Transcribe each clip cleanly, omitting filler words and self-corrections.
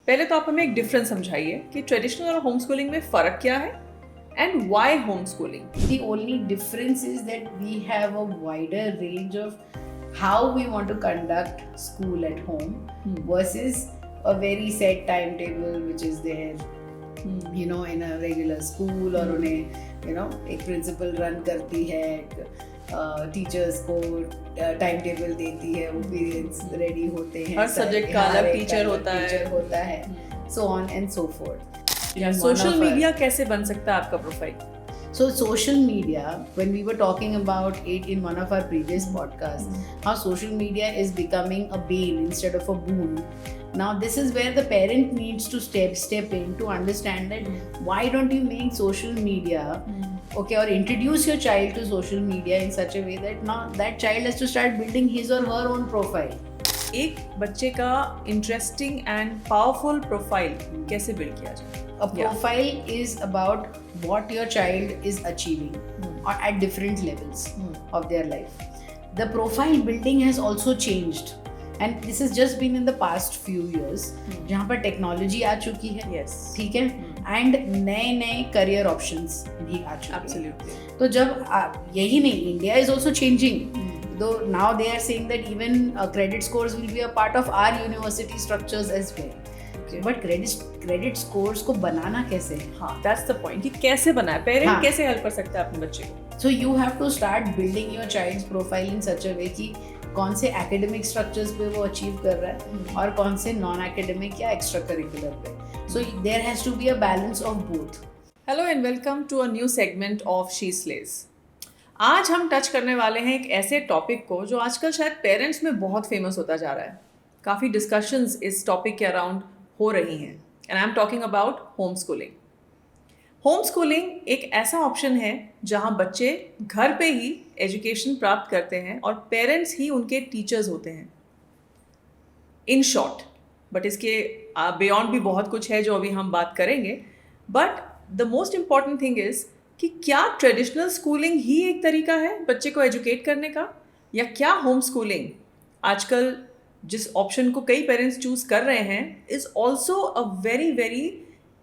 पहले तो आप हमें एक डिफरेंस समझाइए कि ट्रेडिशनल और होम स्कूलिंग में फ़र्क क्या है and why home schooling. The only difference is that we have a wider range of how we want to conduct school at home versus a very set timetable which is there, in a regular school, और उन्हें एक principal run करती है, teachers को time table देती है, वो periods ready होते हैं, हर सब्जेक्ट का अलग टीचर होता है, so on and so forth. Social media कैसे बन सकता है आपका profile? So social media, when we were talking about it in one of our previous podcasts, how social media is becoming a bane instead of a boon. Now this is where the parent needs to step in to understand that why don't you make social media, or introduce your child to social media in such a way that now that child has to start building his or her own profile. एक बच्चे का interesting and powerful profile कैसे build किया जाए? A profile is about what your child is achieving or at different levels of their life. The profile building has also changed, and this has just been in the past few years, जहाँ पर technology आ चुकी है, ठीक है, and नए नए career options भी आ चुके हैं. तो जब यही नहीं, India is also changing. Though now they are saying that even credit scores will be a part of our university structures as well. But credit scores को बनाना कैसे है? हाँ, that's the point कि कैसे बनाए, पेरेंट कैसे हेल्प कर सकता है अपने बच्चे को? So you have to start building your child's profile in such a way कि कौन से academic structures पे वो achieve कर रहा है और कौन से non-academic या extra curricular पे. So there has to be a balance of both. Hello and welcome to a new segment of She Slays. आज हम टच करने वाले हैं एक ऐसे टॉपिक को जो आजकल शायद पेरेंट्स में बहुत फेमस होता जा रहा है. काफ़ी डिस्कशंस इस टॉपिक के अराउंड हो रही हैं, and I am talking about home schooling. Home schooling एक ऐसा ऑप्शन है जहां बच्चे घर पे ही एजुकेशन प्राप्त करते हैं और पेरेंट्स ही उनके टीचर्स होते हैं, इन शॉर्ट. बट इसके बियॉन्ड भी बहुत कुछ है जो अभी हम बात करेंगे. But the most important thing is कि क्या ट्रेडिशनल स्कूलिंग ही एक तरीका है बच्चे को एजुकेट करने का, या क्या होम स्कूलिंग आजकल जिस ऑप्शन को कई पेरेंट्स चूज़ कर रहे हैं is also a very very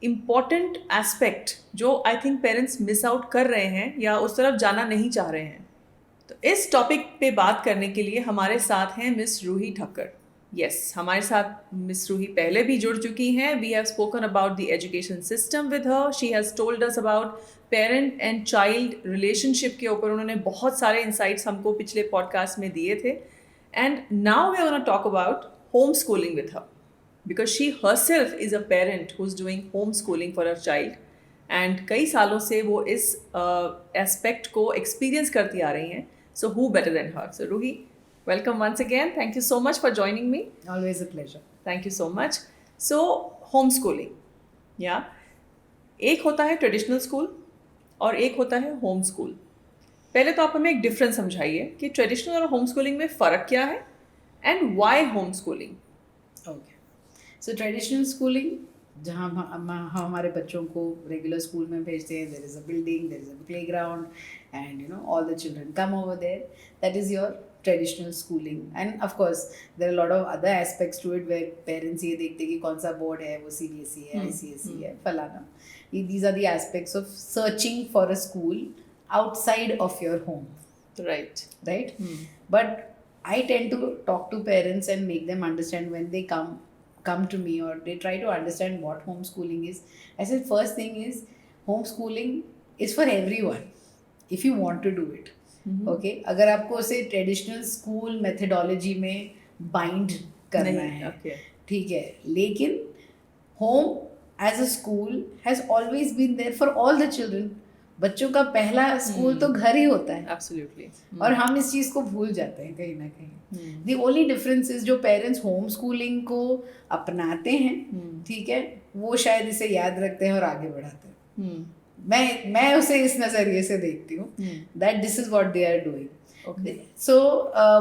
important aspect जो I think parents miss out कर रहे हैं या उस तरफ जाना नहीं चाह रहे हैं. तो इस टॉपिक पे बात करने के लिए हमारे साथ हैं मिस रूही ठक्कर. यस, हमारे साथ मिस रूही पहले भी जुड़ चुकी हैं. We have spoken about the education system with her. She has told us about parent and child relationship के ऊपर उन्होंने बहुत सारे इंसाइट्स हमको पिछले पॉडकास्ट में दिए थे. And now we are gonna talk about home schooling with her because she herself is a parent who is doing home schooling for her child, and कई सालों से वो इस एस्पेक्ट को एक्सपीरियंस करती आ रही हैं. So who better than her? So Ruhi, welcome once again. Thank you so much for joining me. Always a pleasure. Thank you so much. So, homeschooling. Yeah. एक होता है ट्रेडिशनल स्कूल और एक होता है होम स्कूल. पहले तो आप हमें एक डिफरेंस समझाइए कि ट्रेडिशनल और होम स्कूलिंग में फ़र्क क्या है and why home schooling. Okay, so traditional schooling जहाँ हम हमारे बच्चों को रेगुलर स्कूल में भेजते हैं, there is a building, there is a playground, and all the children come over there. That is your traditional schooling. And of course there are a lot of other aspects to it where parents ये देखते हैं कि कौन सा board है, वो CBSE है, ICSE है, फलाना. These are the aspects of searching for a school outside of your home. Right. But I tend to talk to parents and make them understand when they come to me or they try to understand what homeschooling is. I said first thing is homeschooling is for everyone if you want to do it. Okay, अगर आपको उसे traditional school methodology में bind करना है, ठीक है, लेकिन home as a school has always been there for all the children. बच्चों का पहला स्कूल तो घर ही होता है. एब्सोल्युटली. और हम इस चीज़ को भूल जाते हैं कहीं ना कहीं. द ओनली डिफरेंस इज जो पेरेंट्स होम स्कूलिंग को अपनाते हैं, ठीक है, वो शायद इसे याद रखते हैं और आगे बढ़ाते हैं. मैं उसे इस नज़रिए से देखती हूँ that this is what they are doing. Okay. So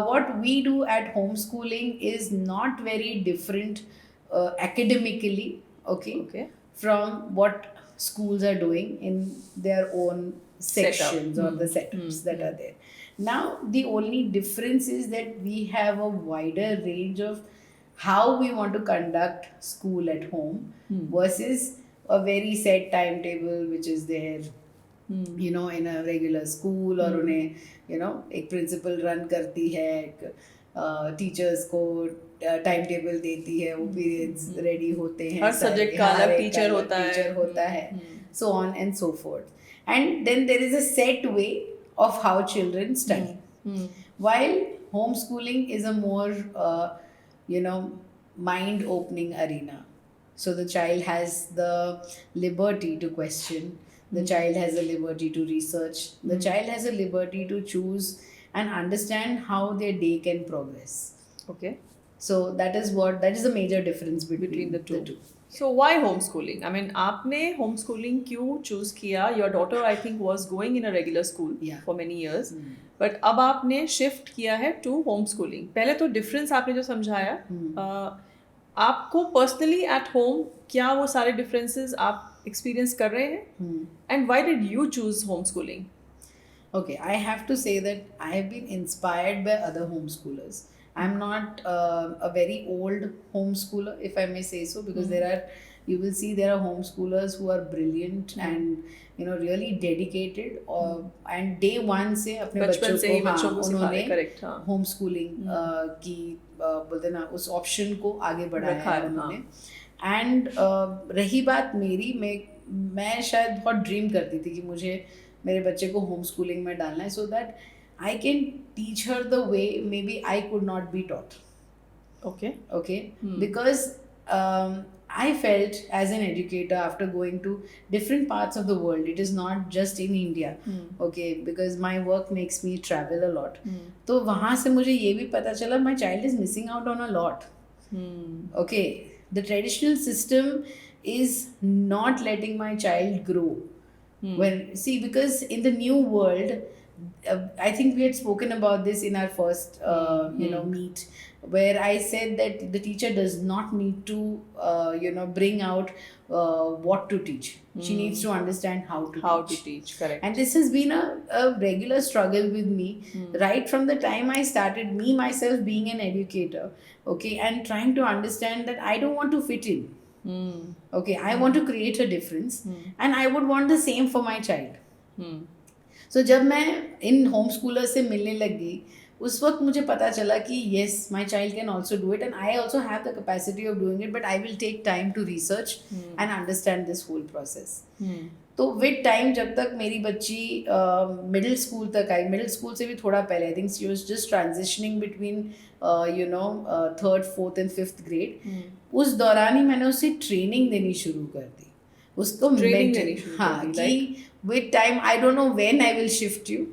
what we do at homeschooling is not very different academically, okay, from what schools are doing in their own sections or the setups that are there. Now the only difference is that we have a wider range of how we want to conduct school at home versus a very set timetable which is there, you know, in a regular school, और उन्हें you know एक principal run करती है, teachers को time table देती है, वो periods ready होते हैं, हर सब्जेक्ट का अलग टीचर होता है, so on and so forth. And then there is a set way of how children study. While homeschooling is a more, you know, mind opening arena. So the child has the liberty to question, the child has the liberty to research, the child has a liberty to choose and understand how their day can progress. Okay. So that is the major difference between the two. So why homeschooling? I mean, आपने homeschooling क्यों choose किया? Your daughter, I think, was going in a regular school for many years. But अब आपने shift किया है to homeschooling. पहले तो difference आपने जो समझाया, आपको personally at home क्या वो सारे differences आप experience कर रहे हैं? And why did you choose homeschooling? Okay, I have to say that I have been inspired by other homeschoolers. I'm not a very old homeschooler, if I may say so, because you will see there are homeschoolers who are brilliant and you know really dedicated, and day one से अपने बच्चों को उन्होंने homeschooling की बोलते ना उस option को आगे बढ़ाया है उन्होंने. And रही बात मेरी, मैं शायद बहुत ड्रीम करती थी कि मुझे मेरे बच्चे को होम स्कूलिंग में डालना है, so that I can teach her the way maybe I could not be taught. Okay. Because I felt as an educator, after going to different parts of the world, it is not just in India, okay, because my work makes me travel a lot. तो वहाँ से मुझे ये भी पता चला my child is missing out on a lot. Okay, the traditional system is not letting my child grow. Because in the new world, I think we had spoken about this in our first meet, where I said that the teacher does not need to bring out what to teach. She needs to understand how to teach. Correct. And this has been a regular struggle with me right from the time I started, me myself being an educator, okay, and trying to understand that I don't want to fit in. Okay, I want to create a difference, and I would want the same for my child. So जब मैं इन home Schuler से मिलने लग गई, उस वक्त मुझे पता चला कि yes, my child can also do it, and I also have the capacity of doing it, but I will take time to research and understand this whole process. तो विद टाइम जब तक मेरी बच्ची मिडिल स्कूल तक आई, middle school से भी थोड़ा पहले, I think she was just transitioning between third, fourth and fifth grade, उस दौरान ही मैंने उसे ट्रेनिंग देनी शुरू कर दी, उसको ट्रेनिंग देनी शुरू कर दी, कि with time I don't know when I will shift you,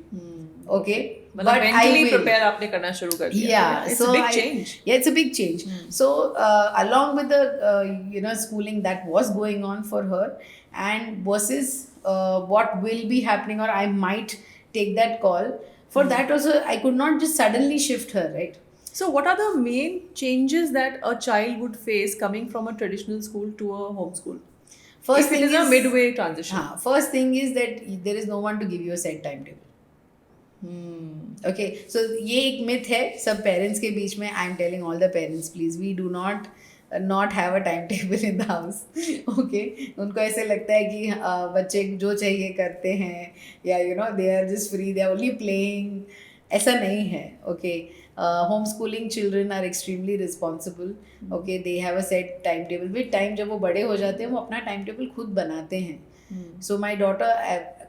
okay, but mentally prepare आपने करना शुरू कर दिया. It's a big change. Yeah, it's a big change. So along with the schooling that was going on for her, and versus what will be happening, or I might take that call, for that also I could not just suddenly shift her, right? So what are the main changes that a child would face coming from a traditional school to a homeschool? First if thing it is a midway transition. First thing is that there is no one to give you a set timetable. Okay, so ये एक myth है सब parents के बीच में. I am telling all the parents, please, we do not have a timetable in the house. Okay, उनको ऐसे लगता है कि बच्चे जो चाहिए करते हैं, या they are just free, they are only playing. ऐसा नहीं है. Okay, homeschooling children are extremely responsible. Okay, they have a set timetable. With time जब वो बड़े हो जाते हैं, वो अपना timetable खुद बनाते हैं. So my daughter,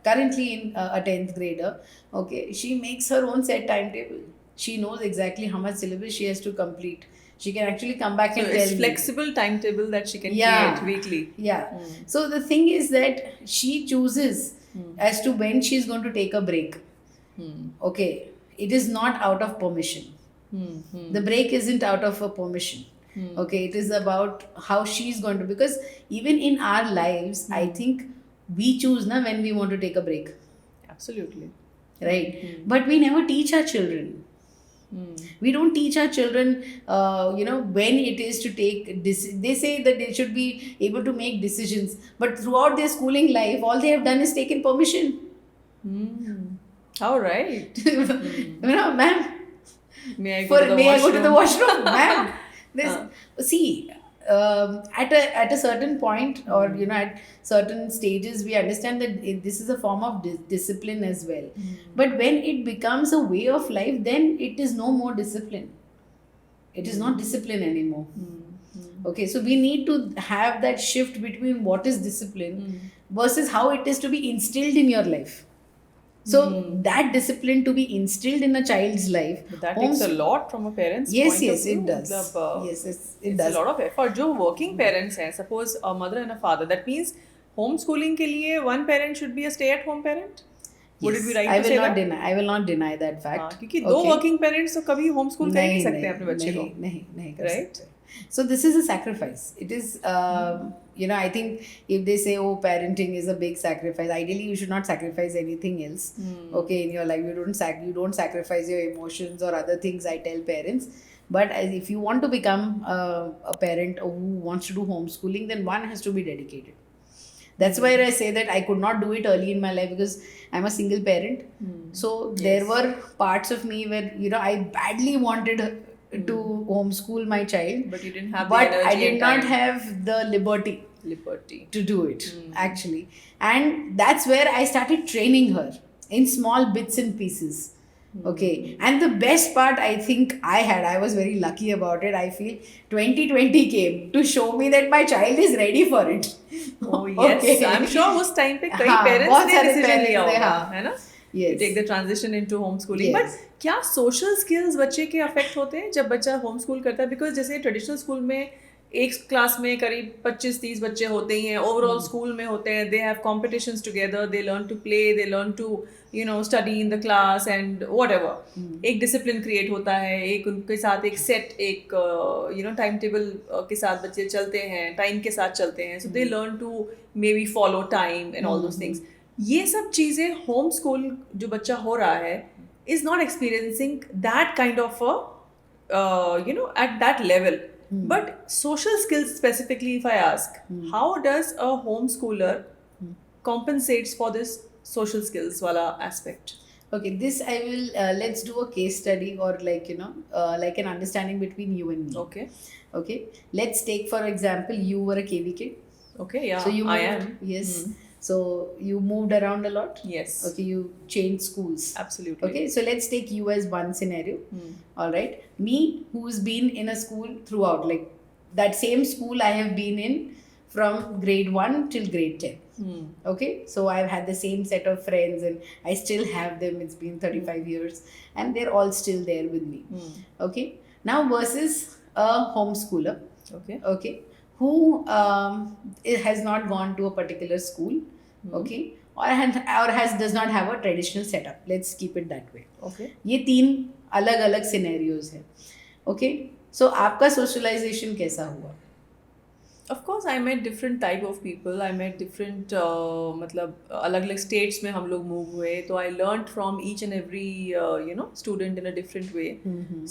currently in a 10th grader, okay, she makes her own set timetable. She knows exactly how much syllabus she has to complete. She can actually come back and tell me. So it's flexible timetable that she can create weekly. Yeah. So the thing is that she chooses as to when she's going to take a break. Okay, it is not out of permission. The break isn't out of a permission. Okay, it is about how she's going to, because even in our lives, I think we choose when we want to take a break. Absolutely. Right. But we never teach our children. We don't teach our children when it is to take they say that they should be able to make decisions, but throughout their schooling life all they have done is taken permission. How right. Ma'am, may I go to the washroom? Ma'am, See, at a certain point, or at certain stages, we understand that this is a form of discipline as well. But when it becomes a way of life, then it is no more discipline. It is not discipline anymore. Okay, so we need to have that shift between what is discipline versus how it is to be instilled in your life. So that discipline to be instilled in a child's life, But that takes a lot from a parent's yes, point yes, of view. it does. मतलब, Yes, it it's does. a lot of effort. जो working parents हैं, suppose a mother and a father, that means homeschooling के लिए one parent should be a stay-at-home parent. Would it be right I to will say not that? deny. I will not deny that fact. हाँ, क्योंकि दो Okay. working parents तो कभी homeschool कर ही नहीं सकते अपने बच्चे को. नहीं कर Right? सकते. So this is a sacrifice. It is, I think if they say, oh, parenting is a big sacrifice, ideally you should not sacrifice anything else. Okay, in your life, you don't sacrifice your emotions or other things. I tell parents, but if you want to become a parent who wants to do homeschooling, then one has to be dedicated. That's why I say that I could not do it early in my life because I'm a single parent. So there were parts of me where I badly wanted to homeschool my child, But you didn't have the but energy I did and not time. have the liberty to do it actually. And that's where I started training her in small bits and pieces. Okay, and the best part I think I was very lucky about it. I feel 2020 came to show me that my child is ready for it. Oh yes, Okay. I'm sure उस time पे कई हाँ, parents बहुत ने सारे decision parents लिया ने, होगा, हाँ. है ना? Yes. To take the transition into homeschooling. Yes. But क्या social skills बच्चे के affect होते हैं जब बच्चा homeschool करता है? Because जैसे traditional school में एक क्लास में करीब 25-30 बच्चे होते ही हैं, ओवरऑल स्कूल में होते हैं, they have competitions together, they learn to play, they learn to study in the class and whatever. एक डिसिप्लिन क्रिएट होता है, एक उनके साथ एक सेट एक टाइम टेबल के साथ बच्चे चलते हैं, टाइम के साथ चलते हैं, so they learn to maybe follow time and all those things. ये सब चीज़ें होम स्कूल जो बच्चा हो रहा है is not experiencing that kind of at that level. But social skills specifically, if I ask, how does a homeschooler compensates for this social skills wala aspect? Okay, this I will, let's do a case study or like an understanding between you and me. Okay, let's take for example, you were a KV kid. Okay, yeah, so I am. Yes. So you moved around a lot. Yes. Okay, you changed schools. Absolutely. Okay, so let's take you as one scenario. All right, me who's been in a school throughout, like that same school I have been in from grade 1 till grade 10. Okay, so I've had the same set of friends and I still have them. It's been 35 years and they're all still there with me. Okay, now versus a homeschooler. Okay, who has not gone to a particular school. Okay, or does not have a traditional setup. Let's keep it that way. Okay, ये 3 अलग-अलग scenarios हैं. Okay, so आपका socialization कैसा हुआ? Of course, I met different type of people. I met different मतलब अलग-अलग states में हम लोग move हुए, तो I learned from each and every student in a different way.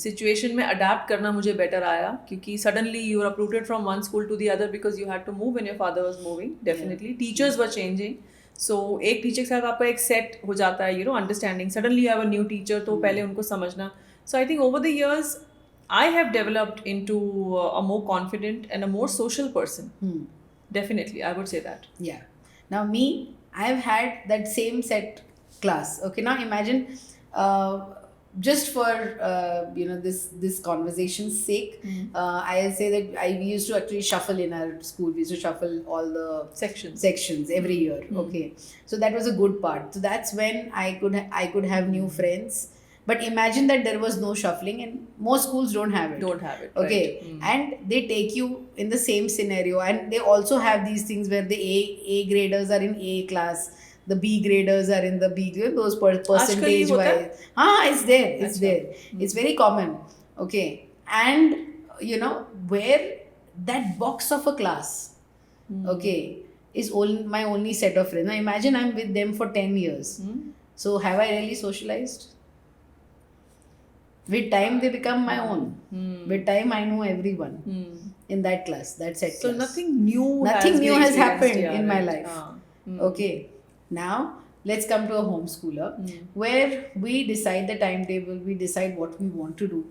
Situation में adapt करना मुझे better आया क्योंकि suddenly you were uprooted from one school to the other because you had to move when your father was moving. Definitely, teachers were changing. So एक teacher के साथ आपका एक सेट हो जाता है, understanding. Suddenly you have a new teacher, तो पहले उनको समझना. So I think over the years I have developed into a more confident and a more social person. Definitely, I would say that. Yeah. Now me, I've had that same set class. Okay, now imagine, just for this conversation's sake, I'll say that we used to actually shuffle in our school. We used to shuffle all the sections every year. Okay, so that was a good part. So that's when I could have new friends. But imagine that there was no shuffling and most schools don't have it. Okay, right. And they take you in the same scenario and they also have these things where the A graders are in A class, the B graders are in the B grade, those percentage wise. It's there. It's very common. Okay, and where that box of a class, okay, is my only set of friends. Now imagine I'm with them for 10 years. So have I really socialized? With time, they become my own. With time, I know everyone in that class, that set so class. Nothing new has happened in my life. Okay. Now, let's come to a homeschooler where we decide the timetable, we decide what we want to do.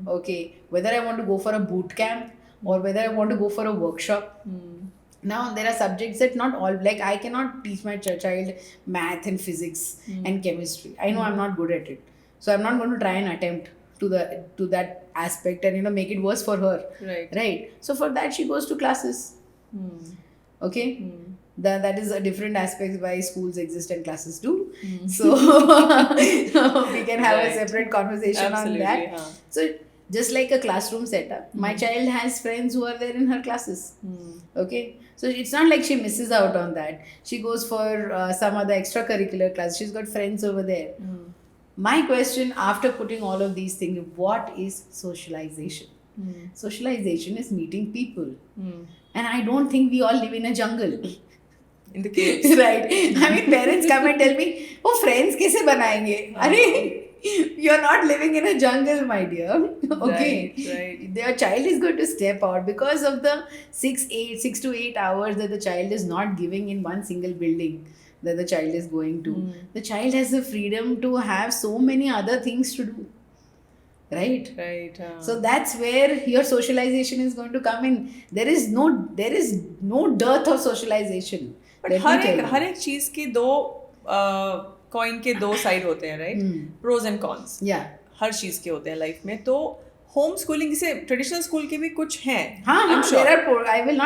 Okay, whether I want to go for a boot camp or whether I want to go for a workshop. Now there are subjects that not all, like I cannot teach my child math and physics and chemistry. I know I'm not good at it, so I'm not going to try and attempt to that aspect and make it worse for her. Right. So for that she goes to classes. Okay. That is a different aspect why schools exist and classes do. So we can have a separate conversation on that. So just like a classroom setup, my child has friends who are there in her classes. Okay, so it's not like she misses out on that. She goes for some other extracurricular class. She's got friends over there. My question, after putting all of these things, what is socialization? Socialization is meeting people. And I don't think we all live in a jungle. In the caves. Right. I mean, parents come and tell me, oh, friends kaise banayenge? You're not living in a jungle, my dear. Okay. Right. Their child is going to step out because of the 6 to 8 hours that the child is not giving in one single building that the child is going to. The child has the freedom to have so many other things to do. Right. So that's where your socialization is going to come in. There is no dearth of socialization. But हर एक चीज के दो coin के दो side होते हैं, right? Pros and cons हर चीज के होते हैं लाइफ में. तो होम स्कूलिंग जैसे ट्रेडिशनल स्कूल के भी कुछ हैं. तो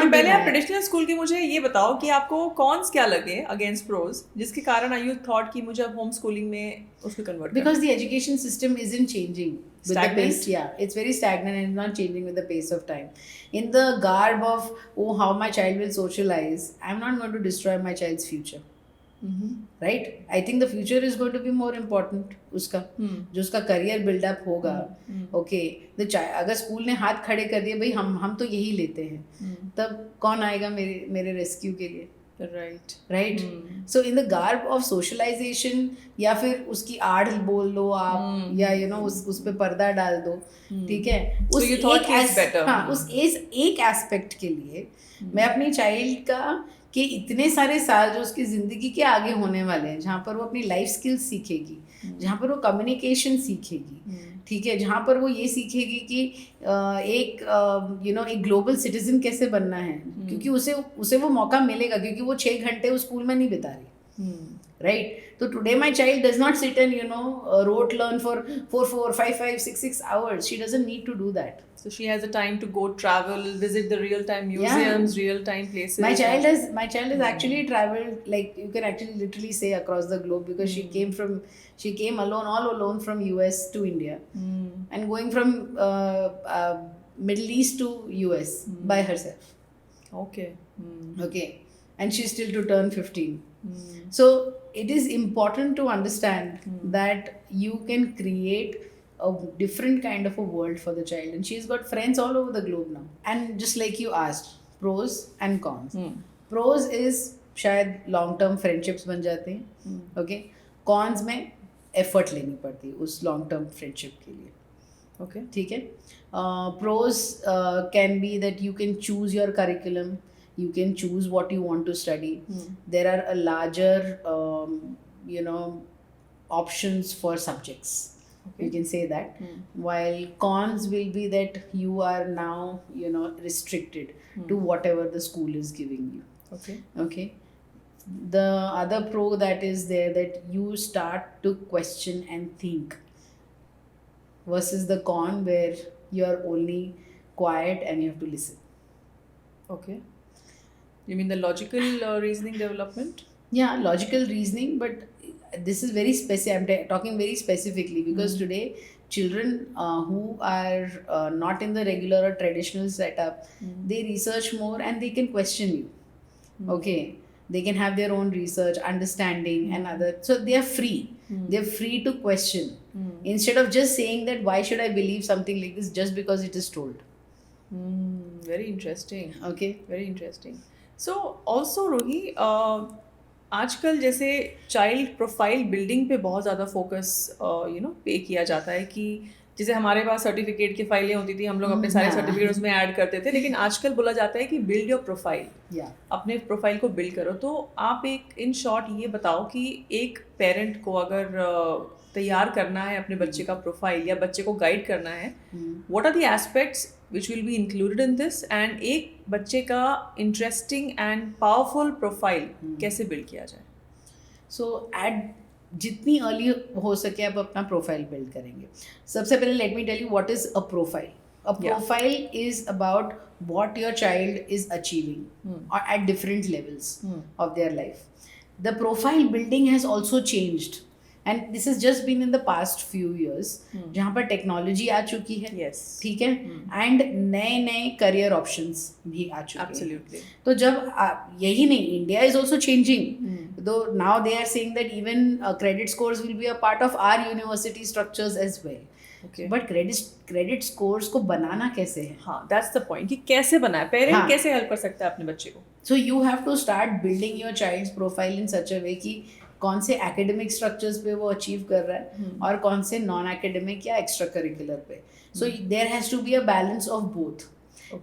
पहले आप ट्रेडिशनल स्कूल के मुझे ये बताओ कि आपको कॉन्स क्या लगे अगेंस्ट प्रोज, जिसके कारण यू थॉट कि मुझे होम स्कूलिंग में उसको convert. Because the education system isn't changing with the pace. It's very stagnant and it's not changing with the pace of time. In the garb of how my child will socialize, I'm not going to destroy my child's future. Right? I think the future is going to be more important. उसका जो उसका career buildup होगा. Okay, अगर school ने हाथ खड़े कर दिए, भाई हम तो यही लेते हैं, तब कौन आएगा मेरे रेस्क्यू के लिए? Right. So in the garb of socialization, या फिर उसकी आड़ बोल लो आप, या उस पे पर्दा डाल दो. ठीक है, उस एक एस्पेक्ट के लिए मैं अपनी चाइल्ड के इतने सारे साल जो उसकी ज़िंदगी के आगे होने वाले हैं, जहाँ पर वो अपनी लाइफ स्किल्स सीखेगी, जहाँ पर वो कम्युनिकेशन सीखेगी, ठीक है, जहाँ पर वो ये सीखेगी कि एक ग्लोबल सिटीजन कैसे बनना है, क्योंकि उसे वो मौका मिलेगा, क्योंकि वो 6 घंटे उस स्कूल में नहीं बिता रही. Right? So today my child does not sit and rote learn for 4, 5, 6 hours. She doesn't need to do that. So she has the time to go travel, visit the real time museums, real time places. My child has actually traveled, like you can actually literally say, across the globe, because she came all alone from US to India, and going from Middle East to US by herself. Okay, and she's still to turn 15. So it is important to understand that you can create a different kind of a world for the child, and she's got friends all over the globe now. And just like you asked, pros and cons. Pros is शायद long term friendships बन जाते हैं. Okay, cons में effort लेनी पड़ती है उस long term friendship के लिए. ओके, ठीक है. Pros can be that you can choose your curriculum. You can choose what you want to study. There are a larger, options for subjects. Okay. You can say that. While cons will be that you are now, restricted to whatever the school is giving you. Okay. The other pro that is there, that you start to question and think, versus the con where you are only quiet and you have to listen. Okay. You mean the logical reasoning development? Yeah, logical reasoning, but this is very specific. I'm talking very specifically because today children who are not in the regular or traditional setup, they research more and they can question you. Okay, they can have their own research, understanding, and other. So they are free. They're free to question instead of just saying that why should I believe something like this just because it is told. Very interesting. Okay, very interesting. So also Ruhi, आजकल जैसे child profile building पे बहुत ज़्यादा focus पे किया जाता है कि जैसे हमारे पास सर्टिफिकेट की फाइलें होती थी, हम लोग अपने सारे हाँ। सर्टिफिकेट उसमें ऐड करते थे, लेकिन आजकल बोला जाता है कि बिल्ड योर प्रोफाइल, या अपने प्रोफाइल को बिल्ड करो। तो आप एक इन शॉर्ट ये बताओ कि एक पेरेंट को अगर तैयार करना है अपने बच्चे का प्रोफाइल या बच्चे को गाइड करना है, what are the aspects which will be included in this, and एक बच्चे का इंटरेस्टिंग एंड पावरफुल प्रोफाइल कैसे बिल्ड किया जाए? सो एट जितनी अर्ली हो सके आप अपना प्रोफाइल बिल्ड करेंगे। सबसे पहले let me tell you what is a profile. A profile is about what your child is achieving or at different levels of their life. The profile building has also changed, and this has just been in the past few years जहाँ पर technology आ चुकी है, Yes. ठीक है, and नए नए career options भी आ चुके Absolutely. हैं। तो जब यही नहीं, India is also changing, though now they are saying that even credit scores will be a part of our university structures as well. Okay. But credit scores को बनाना कैसे है? हाँ, दैट्स द पॉइंट कि कैसे बनाए, पेरेंट हाँ. कैसे हेल्प कर सकता है अपने बच्चे को? So you have to start building your child's profile in such a way कि कौन से एकेडमिक स्ट्रक्चर्स पे वो अचीव कर रहा है और कौन से नॉन एकेडमिक या एक्स्ट्रा करिकुलर पे। So there has to be a balance of both.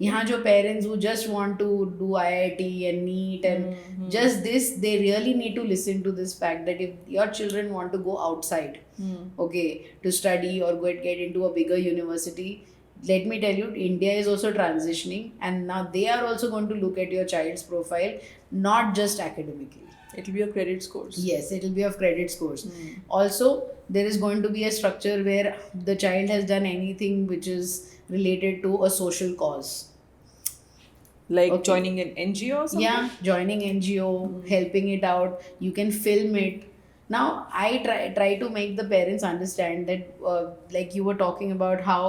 यहाँ जो parents who just want to do IIT and NEET and just this, they really need to listen to this fact that if your children want to go outside, okay, to study or get into a bigger university, let me tell you, India is also transitioning, and now they are also going to look at your child's profile, not just academically. It will be a credit scores. Yes, it will be of credit scores. Also, there is going to be a structure where the child has done anything which is related to a social cause. Like Okay. joining an NGO or something? Yeah, joining NGO, helping it out. You can film it. Now, I try to make the parents understand that, like you were talking about how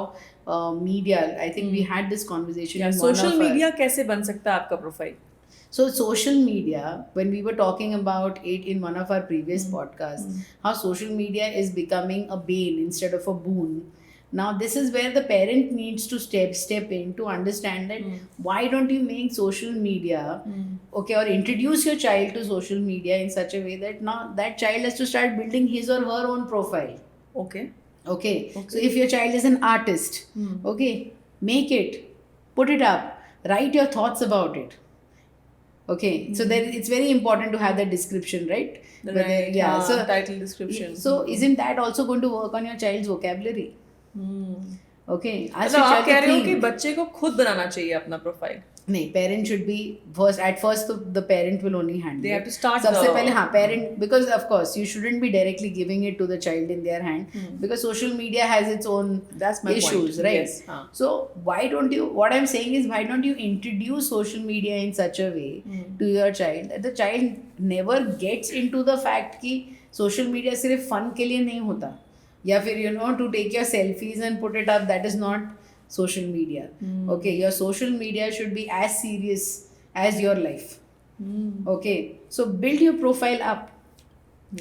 media. I think we had this conversation. Yeah, in one social of our- media कैसे बन सकता है आपका profile? So social media, when we were talking about it in one of our previous podcasts, how social media is becoming a bane instead of a boon. Now this is where the parent needs to step in to understand that why don't you make social media, okay, or introduce your child to social media in such a way that now that child has to start building his or her own profile. Okay. Okay. So if your child is an artist, okay, make it, put it up, write your thoughts about it. Okay, so then it's very important to have that description, right? Right. Yeah. हाँ, So title description. So isn't that also going to work on your child's vocabulary? Okay. Ask मतलब your आप child कह to रहे हो कि think. बच्चे को खुद बनाना चाहिए अपना प्रोफाइल? नहीं, parent should be first. At first, the parent will only handle. They have it. to start सबसे the- पहले हाँ, parent, because of course you shouldn't be directly giving it to the child in their hand, because social media has its own That's my issues, point. right? Yes, हाँ. So why don't you? What I'm saying is, why don't you introduce social media in such a way to your child that the child never gets into the fact कि social media सिर्फ fun के लिए नहीं होता, या फिर to take your selfies and put it up. That is not social media. Okay, your social media should be as serious as your life. Okay, so build your profile up.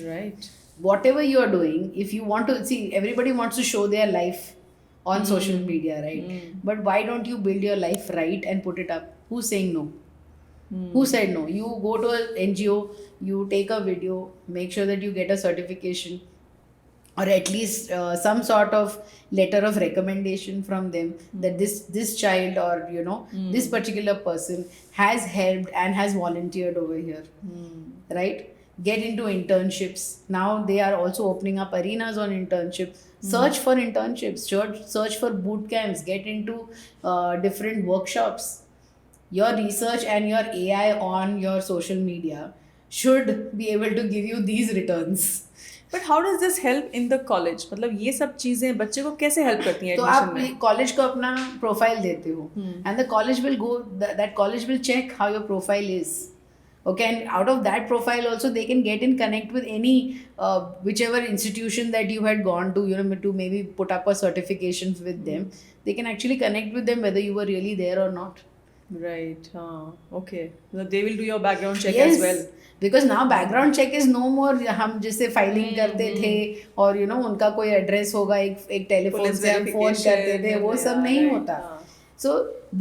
Right. Whatever you are doing, if you want to see, everybody wants to show their life on social media, right? But why don't you build your life right and put it up? Who's saying no? Who said no? You go to an NGO, you take a video, make sure that you get a certification, or at least some sort of letter of recommendation from them that this child, or this particular person has helped and has volunteered over here, right? Get into internships. Now they are also opening up arenas on internship. Search for internships, search for boot camps, get into different workshops. Your research and your AI on your social media should be able to give you these returns. But how does this help in the college? मतलब ये सब चीजें बच्चे को कैसे help करती हैं तो एडमिशन आप में? कॉलेज को अपना प्रोफाइल देते हो, and the college will go, that college will check how your profile is. Okay, and out of that profile also they can get in connect with any whichever institution that you had gone to, to maybe put up a certification with them. They can actually connect with them whether you were really there or not. Right. Okay. They will do your background check Yes, as well. because now background check is no more हम जैसे filing करते थे और उनका कोई address होगा, एक telephone Police से हम फोन करते थे, वो सब नहीं right, होता. हाँ. So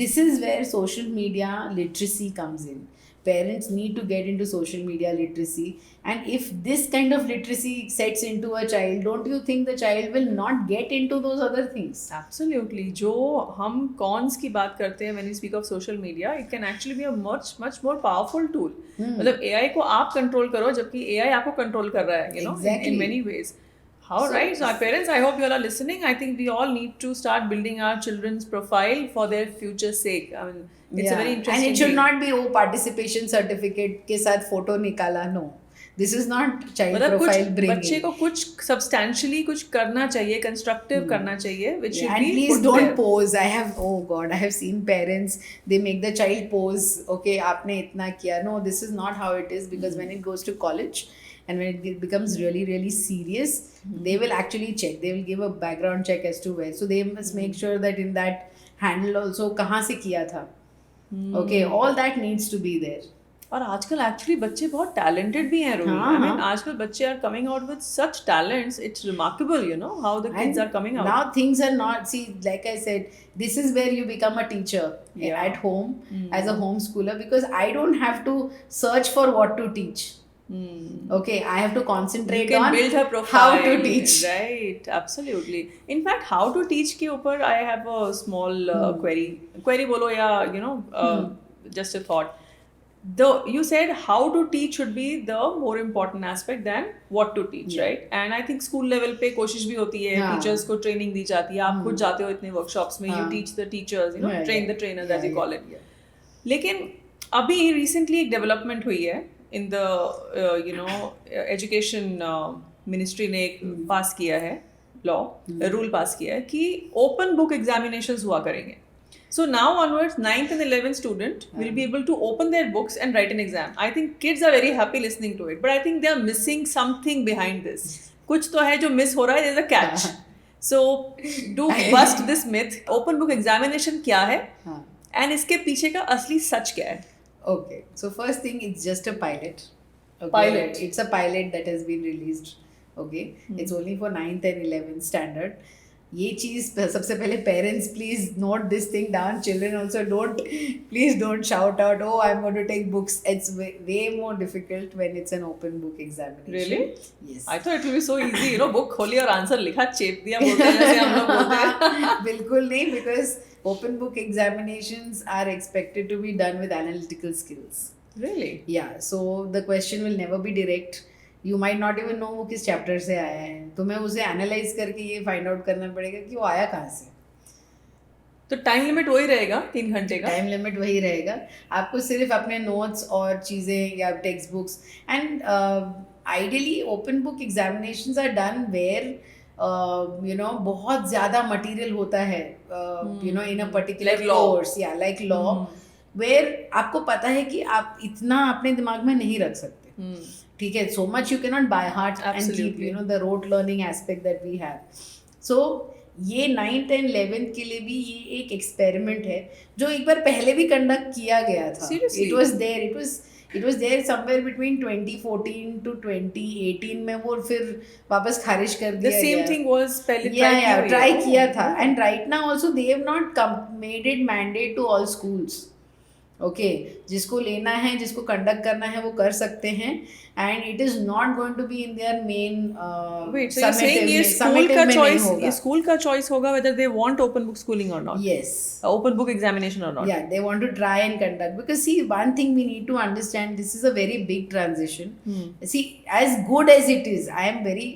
this is where social media literacy comes in. parents need to get into social media literacy, and if this kind of literacy sets into a child, don't you think the child will not get into those other things? Absolutely. जो हम cons की बात करते हैं when we speak of social media, it can actually be a much more powerful tool. मतलब AI को आप control करो जबकि AI आपको control कर रहा है, you know, Exactly. in many ways. How right? So our parents, I hope you all are listening. I think we all need to start building our children's profile for their future sake. I mean, it's a very interesting and it should thing. not be participation certificate के साथ photo निकाला. No, this is not child मतलब profile कुछ bringing. बच्चे को कुछ substantially कुछ करना चाहिए, constructive करना चाहिए, which should and be please put don't there. pose. I have seen parents, they make the child pose. Okay, आपने इतना किया. No, this is not how it is, because when it goes to college and when it becomes really serious, they will actually check. They will give a background check as to where. So they must make sure that in that handle also कहाँ से किया था. Okay, all that needs to be there. और आजकल actually बच्चे बहुत talented भी हैं रोही. I mean, आजकल बच्चे are coming out with such talents. It's remarkable, you know, how the kids are coming out. Now things are not, see, like I said, this is where you become a teacher at home as a homeschooler, because I don't have to search for what to teach. Okay, I have to concentrate You can on build her profile. how to teach. Right, absolutely. In fact, how to teach के ऊपर I have a small query बोलो या you know just a thought. You said how to teach should be the more important aspect than what to teach, right? And I think school level पे कोशिश भी होती है, teachers को training दी जाती है, आप खुद जाते हो इतने workshops में, you teach the teachers, you know, train the trainers as you call it. लेकिन अभी recently एक development हुई है in the you know education ministry ने एक पास किया है law, rule पास किया है कि open book examinations हुआ करेंगे. So now onwards, 9th and 11th student will be able to open their books and write an exam. I think kids are very happy listening to it, but I think they are missing something behind this. कुछ तो है जो miss हो रहा है, there's a catch. So to bust this myth, open book examination क्या है and इसके पीछे का असली सच क्या है? Okay, so first thing, it's just a pilot. Okay? Pilot. It's a pilot that has been released. Okay, it's only for 9th and 11th standard. ये चीज़ सबसे पहले parents please note this thing down. Children also don't shout out, oh, I'm going to take books. It's way more difficult when it's an open book examination. Really? Yes. I thought it will be so easy, you know, book खोली और answer लिखा, चेप दिया, बोलते हैं जैसे हम लोग बोलते हैं. बिल्कुल नहीं, because open book examinations are expected to be done with analytical skills. Really? Yeah, so the question will never be direct. You might not even know वो किस चैप्टर से आया है. तुम्हें उसे एनालाइज करके ये फाइंड आउट करना पड़ेगा कि वो आया कहाँ से. तो टाइम लिमिट वही रहेगा 3 घंटे का. टाइम लिमिट वही रहेगा. आपको सिर्फ अपने नोट्स और चीज़ें या textbooks, and ideally open book examinations are done where you know बहुत ज़्यादा मटेरियल होता है you know in a particular course या लाइक लॉ, वेयर आपको पता है कि आप इतना अपने दिमाग में नहीं रख सकते. ठीक है, so much you cannot by heart and keep, you know, the rote learning aspect that we have. So ये 9th and 11th के लिए भी ये एक एक्सपेरिमेंट है जो एक बार पहले भी कंडक्ट किया गया था. Seriously? It was there somewhere between 2014 to 2018 में, वो फिर वापस खारिज कर दिया गया. The same thing was पहले try किया था, and right now also they have not made it mandate to all schools. Okay, जिसको लेना है, जिसको कंडक्ट करना है, वो कर सकते हैं, and it is not going to be in there main. Wait, so you're saying ये स्कूल का चॉइस होगा whether they want open book schooling or not? Yes. Open book examination or not? Yeah, they want to try and conduct, because see, one thing we need to understand, this is a very big transition. See, as good as it is, I'm very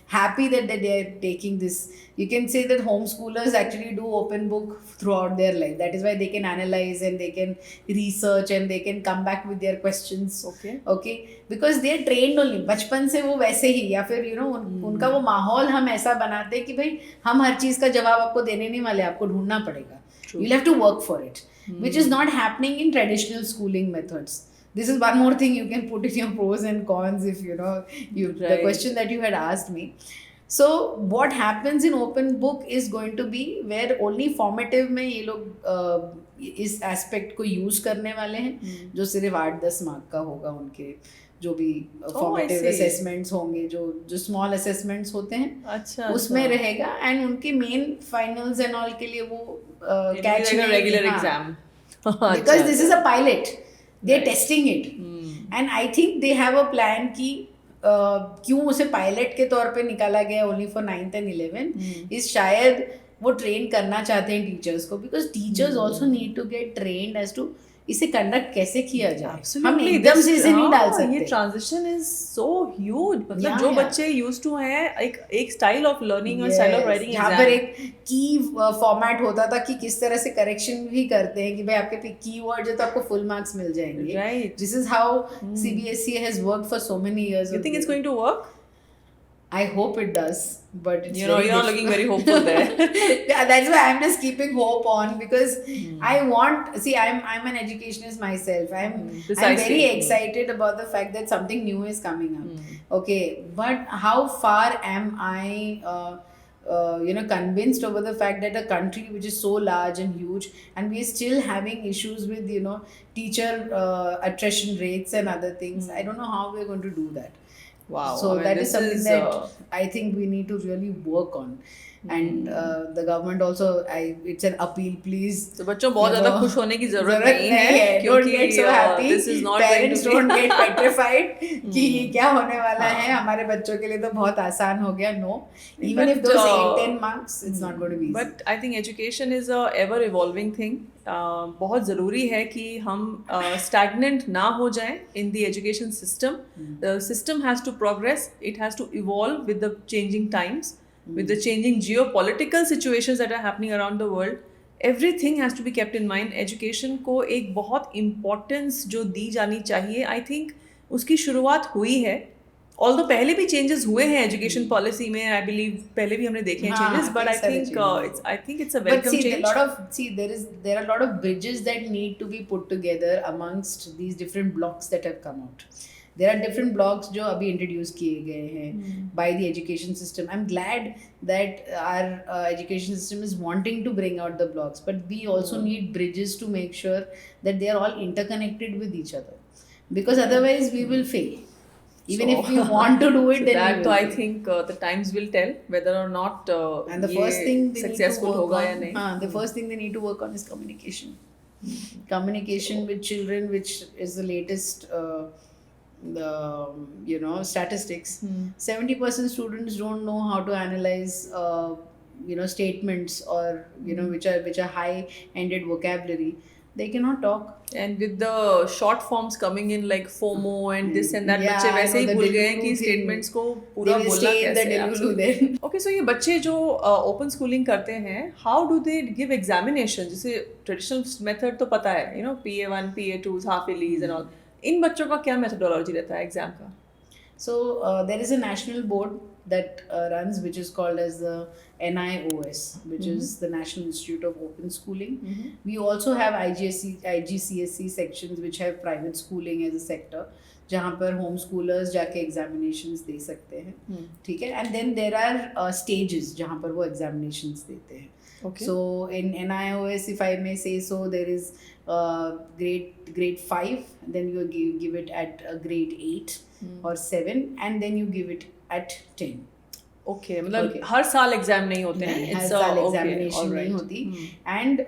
happy that they are taking this. You can say that homeschoolers actually do open book throughout their life. That is why they can analyze and they can research and they can come back with their questions. Okay, because they are trained only. बचपन से वो वैसे ही, या फिर you know उनका वो माहौल हम ऐसा बनाते हैं कि भाई हम हर चीज़ का जवाब आपको देने नहीं वाले, आपको ढूंढना पड़ेगा. You'll have to work for it, which is not happening in traditional schooling methods. This is one more thing you can put in your pros and cons if you know the question that you had asked me. So what happens in open book is going to be where only formative में ये लोग इस aspect को use करने वाले हैं, जो सिर्फ 8-10 मार्क का होगा. उनके जो भी formative assessments होंगे, जो small assessments होते हैं, अच्छा, उसमें रहेगा, and उनके main finals and all के लिए वो catch regular exam. because this is a pilot. They're Right. testing it. And I think they have a plan कि क्यों उसे पायलट के तौर पे निकाला गया only for 9th and 11th is शायद वो ट्रेन करना चाहते हैं टीचर्स को, because teachers also need to get trained as to इसे कंडक्ट कैसे किया जाए. हम Absolutely. एकदम से इसे नहीं डाल ये सकते. Transition is so huge. मतलब Yeah, जो yeah. बच्चे यूज्ड टू हैं एक स्टाइल ऑफ लर्निंग और स्टाइल ऑफ राइटिंग यहाँ पर एक की फॉर्मेट होता था कि किस तरह से करेक्शन भी करते हैं कि भाई आपके की वर्ड है तो आपको फुल मार्क्स मिल जाएंगे. Right. This is how CBSE has worked for so many years. You think it's going to work? I hope it does, but it's You know, very you're not looking very hopeful there. yeah, that's why I'm just keeping hope on, because I want, see, I'm an educationist myself. I'm Precisely. very excited about the fact that something new is coming up. Okay, but how far am I convinced over the fact that a country which is so large and huge, and we are still having issues with teacher attrition rates and other things. I don't know how we're going to do that. Wow. So I mean, that is this something is, that I think we need to really work on. And the government also, it's an appeal, please. तो बच्चों बहुत you ज़्यादा know, खुश होने की ज़रूरत नहीं नहीं है don't क्योंकि get so happy. this is not going Parents to be don't get petrified कि ये क्या होने वाला है हमारे बच्चों के लिए तो बहुत आसान हो गया. No, even if those 8-10 marks, it's not going to be easy. But I think education is a ever evolving thing. बहुत ज़रूरी है कि हम stagnant ना हो जाएं in the education system. The system has to progress. It has to evolve with the changing times, with the changing geopolitical situations that are happening around the world. Everything has to be kept in mind. Education को एक बहुत importance जो दी जानी चाहिए, I think उसकी शुरुआत हुई है. Although पहले भी changes हुए हैं education policy में, I believe पहले भी हमने देखे हैं हाँ, changes, but I कई सारे think I think it's a But welcome see, change. there are a lot of bridges that need to be put together amongst these different blocks that have come out. There are different blocks जो अभी introduce किए गए हैं by the education system. I'm glad that our education system is wanting to bring out the blocks, but we also need bridges to make sure that they are all interconnected with each other, because otherwise we will fail. Even if we want to do it, then that we will I fail. think the times will tell whether or not And the ये first thing they successful need to work होगा या on, नहीं. the first thing they need to work on is communication. Communication with children, which is the latest, statistics. 70% students don't know how to analyze, statements or which are high-ended vocabulary. They cannot talk. And with the short forms coming in like FOMO and this and that, Yeah, बच्चे I वैसे know, he the भूल गए Delulu कि thing. statements को They पूरा will बोलना stay in the कैसे है. Delulu Absolutely. then. Okay, so ये बच्चे जो open schooling करते हैं, how do they give examination? जैसे traditional method तो पता है, PA1, PA2, half yearlies and all. इन बच्चों का क्या methodology रहता है exam का? So there is a national board that runs, which is called as the NIOS, which is the National Institute of Open Schooling. We also have IGCSE sections which have private schooling as a sector, जहाँ पर home schoolers जाके examinations दे सकते हैं, ठीक है. And then there are stages जहाँ पर वो examinations देते हैं. Okay. So in NIOS, if I may say so, there is grade 5, then you give it at grade 8 or 7, and then you give it at 10. Okay, मतलब हर साल exam नहीं होते हैं. हर It's साल okay, एग्जामिनेशन all नहीं right. होती. And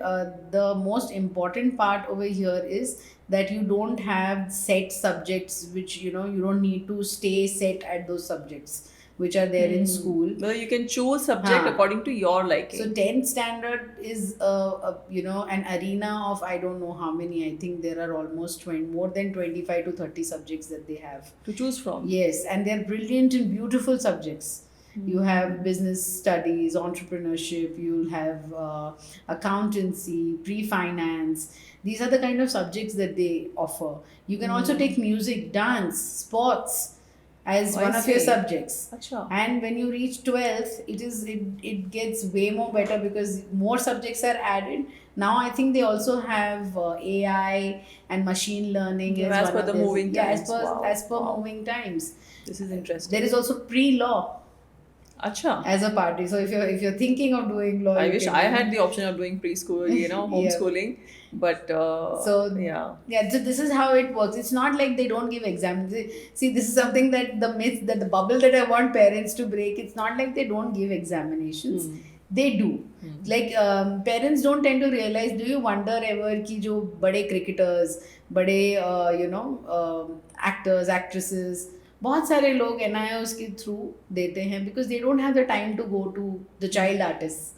the most important part over here is that you don't have set subjects which you don't need to stay set at those subjects which are there in school. Well, you can choose subject हाँ. according to your liking. So 10th standard is an arena of I don't know how many. I think there are almost more than 25 to 30 subjects that they have To choose from. Yes, and they're brilliant and beautiful subjects. You have business studies, entrepreneurship, you'll have accountancy, pre-finance. These are the kind of subjects that they offer. You can also take music, dance, sports as Oh, I one of your see. subjects. अच्छा. And when you reach 12th, it gets way more better because more subjects are added. Now I think they also have AI and machine learning Yeah, as one per of the their- moving yeah, times. Wow. as per Wow. moving times. This is interesting. There is also pre-law अच्छा. as a party. So if you're thinking of doing law, I you wish can I do- had the option of doing preschool, homeschooling. But So yeah. so this is how it works. It's not like they don't give exams. See, this is something that the myth, that the bubble that I want parents to break. It's not like they don't give examinations. they do. Like parents don't tend to realize. Do you wonder ever कि जो बड़े cricketers, बड़े actors, actresses, बहुत सारे लोग NIOS के through देते हैं because they don't have the time to go to the child artists.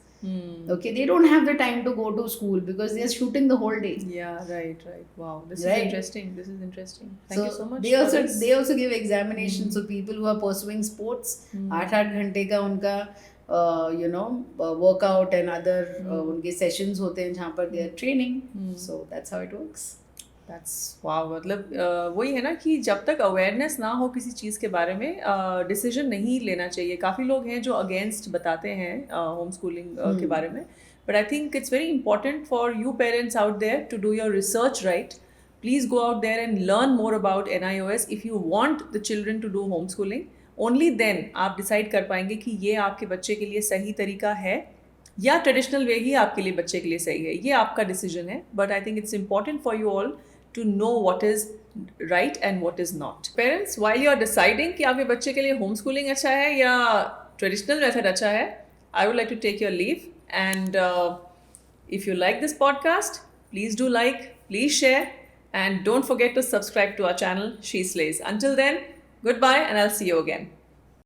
Okay, they don't have the time to go to school because they are shooting the whole day. Yeah, right. Wow, this Right. is interesting. Thank you so much. They for also this. they also give examinations. So people who are pursuing sports, 8-8 घंटे का उनका workout and other उनके sessions होते हैं जहाँ पर they are training. So that's how it works. That's wow. मतलब वही है ना कि जब तक अवेयरनेस ना हो किसी चीज़ के बारे में डिसीजन नहीं लेना चाहिए. काफ़ी लोग हैं जो अगेंस्ट बताते हैं होम स्कूलिंग के बारे में, but I think it's very important for you parents out there to do your research right. Please go out there and learn more about NIOS if you want the children to do homeschooling. Only then आप decide कर पाएंगे कि ये आपके बच्चे के लिए सही तरीका है या ट्रेडिशनल वे ही आपके लिए बच्चे के लिए सही है. ये आपका डिसीजन है, but I think it's important for you all to know what is right and what is not. Parents, while you are deciding कि आपके बच्चे के लिए homeschooling अच्छा है या traditional method अच्छा है, I would like to take your leave. And if you like this podcast, please do like, please share, and don't forget to subscribe to our channel, She Slays. Until then, goodbye, and I'll see you again.